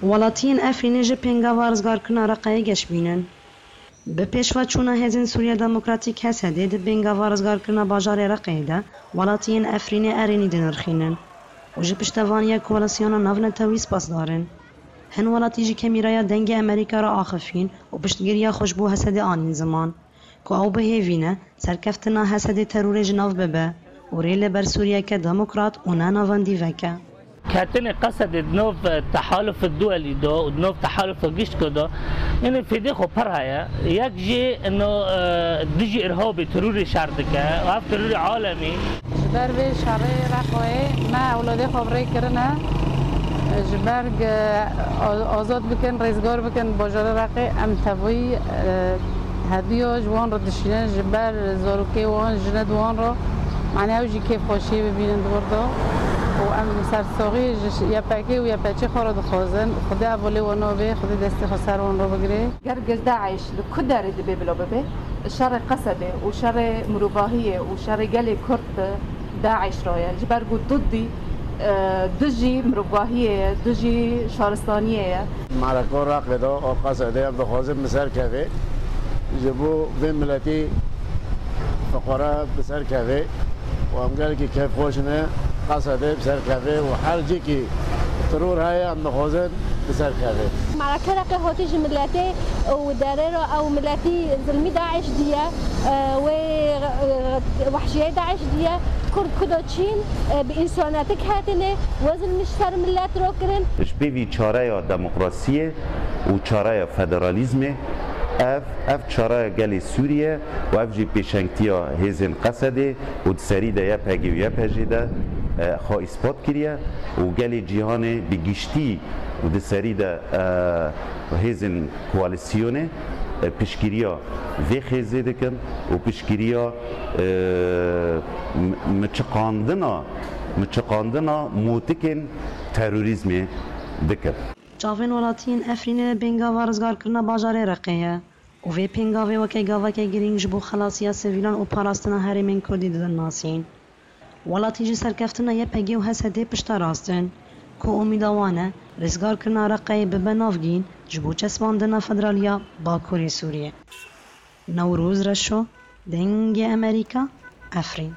ولاتین افرین جه پنگا وارزگار کنا رقای گش بینن. به پیشوا چونه هزین سوریه دموکراتیک هسته ده پنگا وارزگار کنا باجار رقای ده ولاتین افرین ارینی دنرخینن. و جه پشتوانیه کوالاسیانا ناو نتویس پاس دارن. هن ولاتی جه کمیرای دنگ امریکا را آخفین و پشتگیریا خوشبو هسته آنین زمان. که او به هیوینه سرکفتنا هسته ترور جناو ببه و ریل بر سوریه که دموکرات و نانواندی وکه. كاتني قصد نوف التحالف الدولي ده ونوف تحالف الجيشكو ده يعني في ديخو برهايا يجي انه دجي ارهابي تروري شاردكه وهاف تروري عالمي جبر به شارع رقوي ما اولاد خبري كرنا جبرگ آزاد بکن رزگار بکن باجار رقی ام تبوی هدیه جوان رو دشینن جبر زاروکی وان جند وان رو معنی اوجی کیف خوشی ببینن دوردا و ام سرساقی یا پاکی و یا پاچی خورد خوازن خدا اولی و نوبه خدا دستی خسر وان رو بگیره گرگز داعش لکدر دبی بلا ببه شر قصده و شر مروباهیه و شر گلی کرد داعش رايه جبر قد ضدي دجي مروباهیه دجي شارستانیه معركة راقدة أو قصده بخوازم مسار كافي جبو بين ملتي فقراء بسر كافي وهم قال كي كيف خوشنا قصده بسر كافي وحال جيكي ترور هاي عم بخوزن بسر كافي معركة راقي هوتيج ملتي وداريرو أو ملتي ظلمي داعش ديا ووحشية داعش ديا كرد كدوچين بإنساناتك هاتنه وزن مشتر ملت رو کرن شبیوی چاره دموکراسی و چاره فدرالیزم اف چاره گلی سوریه و اف جی پیشنگتیا هزین قصده و سری ده یا پگی و یا پجی ده خواه اثبات کریه و گلی جهان بگیشتی و سری ده هزین کوالیسیونه پشگیریا وی خیزه دکن و پشگیریا مچقاندنا موتکن تروریزم دکن چاوین ولاتین افرین بنگا وارزگار کرنا باجار رقیه و وی پنگاوی وکی گاوکی گرینگ جبو خلاصیا سویلان و پاراستنا هریمین کردی دادن ناسین ولاتی جی سرکفتنا یه پگی و حسده پشتا راستن که امیدوانه رزگار کرنا رقیه ببه نافگین جبو چسباندنا فدرالیا باکوری سوریه نوروز رشو دنگ امریکا افرین